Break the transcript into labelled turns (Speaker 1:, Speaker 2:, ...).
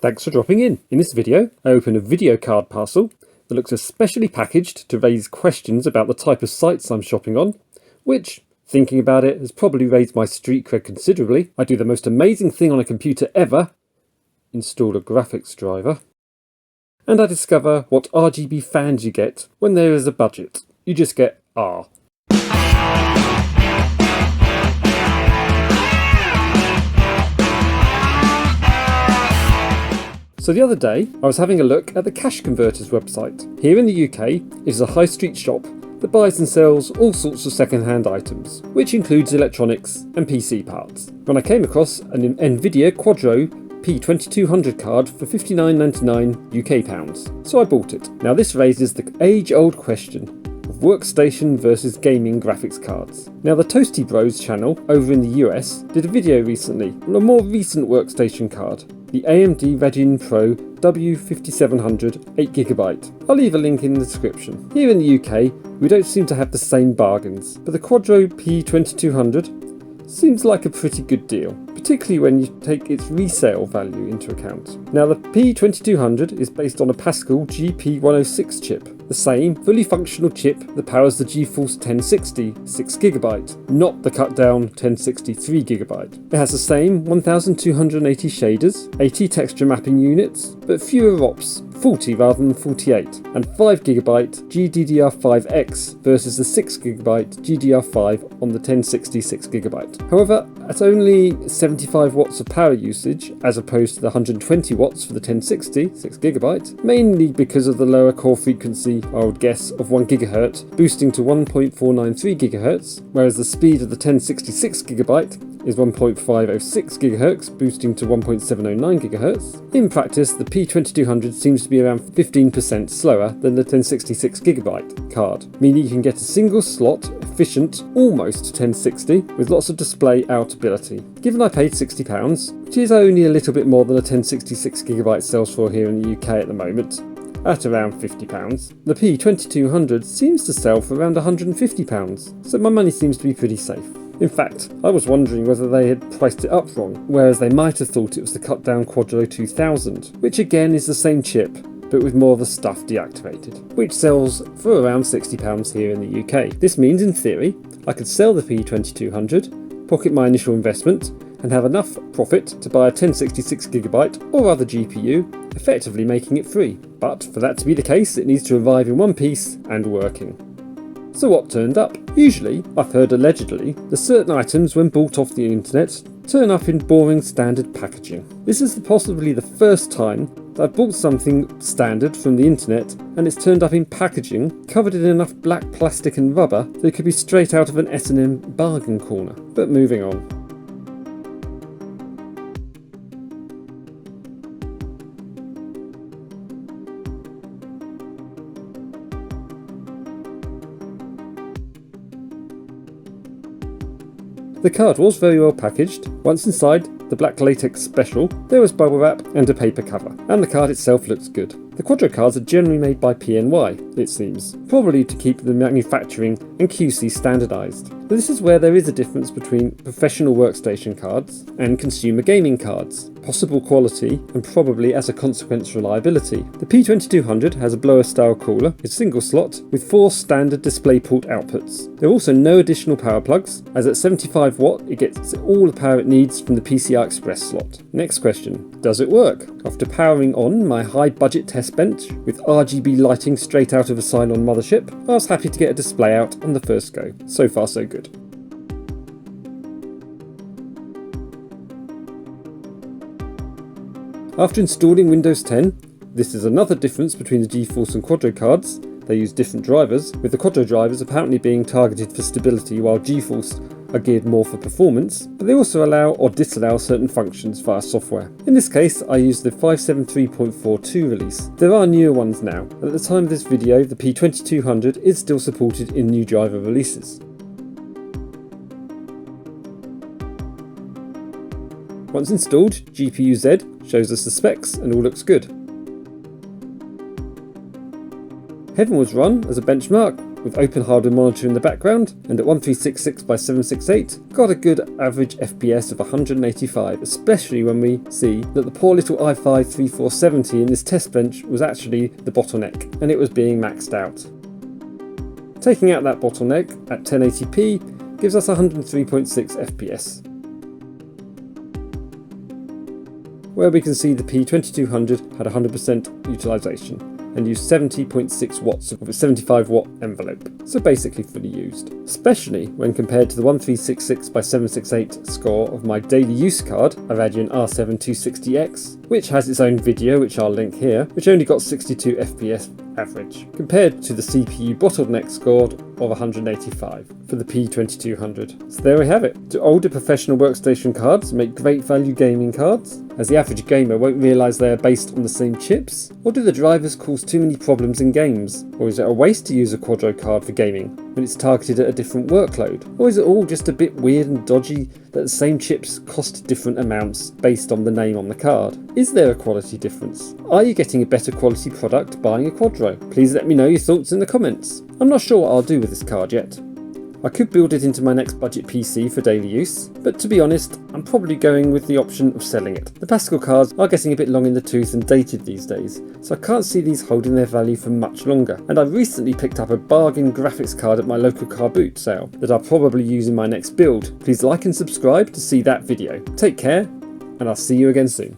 Speaker 1: Thanks for dropping in. In this video, I open a video card parcel that looks especially packaged to raise questions about the type of sites I'm shopping on, which, thinking about it, has probably raised my street cred considerably. I do the most amazing thing on a computer ever, install a graphics driver. And I discover what RGB fans you get when there is a budget. You just get R. So the other day, I was having a look at the Cash Converters website. Here in the UK, it is a high street shop that buys and sells all sorts of second-hand items, which includes electronics and PC parts. When I came across an Nvidia Quadro P2200 card for £59.99 UK pounds, so I bought it. Now this raises the age-old question of workstation versus gaming graphics cards. Now the Toasty Bros channel over in the US did a video recently on a more recent workstation card, the AMD Radeon Pro W5700 8GB. I'll leave a link in the description. Here in the UK, we don't seem to have the same bargains, but the Quadro P2200 seems like a pretty good deal, particularly when you take its resale value into account. Now the P2200 is based on a Pascal GP106 chip, the same fully functional chip that powers the GeForce 1060 6GB, not the cut down 1060 3GB. It has the same 1280 shaders, 80 texture mapping units, but fewer ROPs, 40 rather than 48, and 5GB GDDR5X versus the 6GB GDR5 on the 1060 6GB. However, at only 75 watts of power usage as opposed to the 120 watts for the 1060 6GB, mainly because of the lower core frequency, I would guess, of 1 GHz, boosting to 1.493 GHz, whereas the speed of the 1060 6GB is 1.506 GHz, boosting to 1.709 GHz. In practice, the P2200 seems to be around 15% slower than the 1060 6GB card, meaning you can get a single slot, efficient, almost 1060 with lots of display out ability. Given I paid £60, which is only a little bit more than a 1060 6GB sells for here in the UK at the moment, at around £50, the P2200 seems to sell for around £150, so my money seems to be pretty safe. In fact, I was wondering whether they had priced it up wrong, whereas they might have thought it was the cut down Quadro 2000, which again is the same chip, but with more of the stuff deactivated, which sells for around £60 here in the UK. This means, in theory, I could sell the P2200, pocket my initial investment, and have enough profit to buy a 1060 6GB or other GPU, effectively making it free. But for that to be the case, it needs to arrive in one piece and working. So what turned up? Usually, I've heard allegedly, that certain items when bought off the internet turn up in boring standard packaging. This is possibly the first time that I've bought something standard from the internet and it's turned up in packaging covered in enough black plastic and rubber that it could be straight out of an S&M bargain corner. But moving on. The card was very well packaged. Once inside the black latex special, there was bubble wrap and a paper cover, and the card itself looks good. The Quadro cards are generally made by PNY, it seems, probably to keep the manufacturing and QC standardised. But this is where there is a difference between professional workstation cards and consumer gaming cards. Possible quality and probably as a consequence reliability. The P2200 has a blower style cooler, a single slot with 4 standard DisplayPort outputs. There are also no additional power plugs, as at 75 watt it gets all the power it needs from the PCI Express slot. Next question, does it work? After powering on my high budget test bench with RGB lighting straight out of a Cylon mothership, I was happy to get a display out on the first go. So far so good. After installing Windows 10, this is another difference between the GeForce and Quadro cards. They use different drivers, with the Quadro drivers apparently being targeted for stability while GeForce are geared more for performance, but they also allow or disallow certain functions via software. In this case, I used the 573.42 release. There are newer ones now, and at the time of this video, the P2200 is still supported in new driver releases. Once installed, GPU-Z shows us the specs and all looks good. Heaven was run as a benchmark with open hardware monitor in the background, and at 1366x768 got a good average FPS of 185, especially when we see that the poor little i5-3470 in this test bench was actually the bottleneck, and it was being maxed out. Taking out that bottleneck at 1080p gives us 103.6 FPS, where we can see the P2200 had 100% utilisation and used 70.6 watts of a 75 watt envelope, so basically fully used. Especially when compared to the 1366x768 score of my daily use card, a Radeon R7 260X, which has its own video which I'll link here, which only got 62 FPS average, compared to the CPU bottleneck score of 185 for the P2200. So there we have it. Do older professional workstation cards make great value gaming cards, as the average gamer won't realise they are based on the same chips? Or do the drivers cause too many problems in games? Or is it a waste to use a Quadro card for gaming when it's targeted at a different workload? Or is it all just a bit weird and dodgy that the same chips cost different amounts based on the name on the card? Is there a quality difference? Are you getting a better quality product buying a Quadro? Please let me know your thoughts in the comments. I'm not sure what I'll do with this card yet. I could build it into my next budget PC for daily use, but to be honest, I'm probably going with the option of selling it. The Pascal cards are getting a bit long in the tooth and dated these days, so I can't see these holding their value for much longer. And I recently picked up a bargain graphics card at my local car boot sale that I'll probably use in my next build. Please like and subscribe to see that video. Take care, and I'll see you again soon.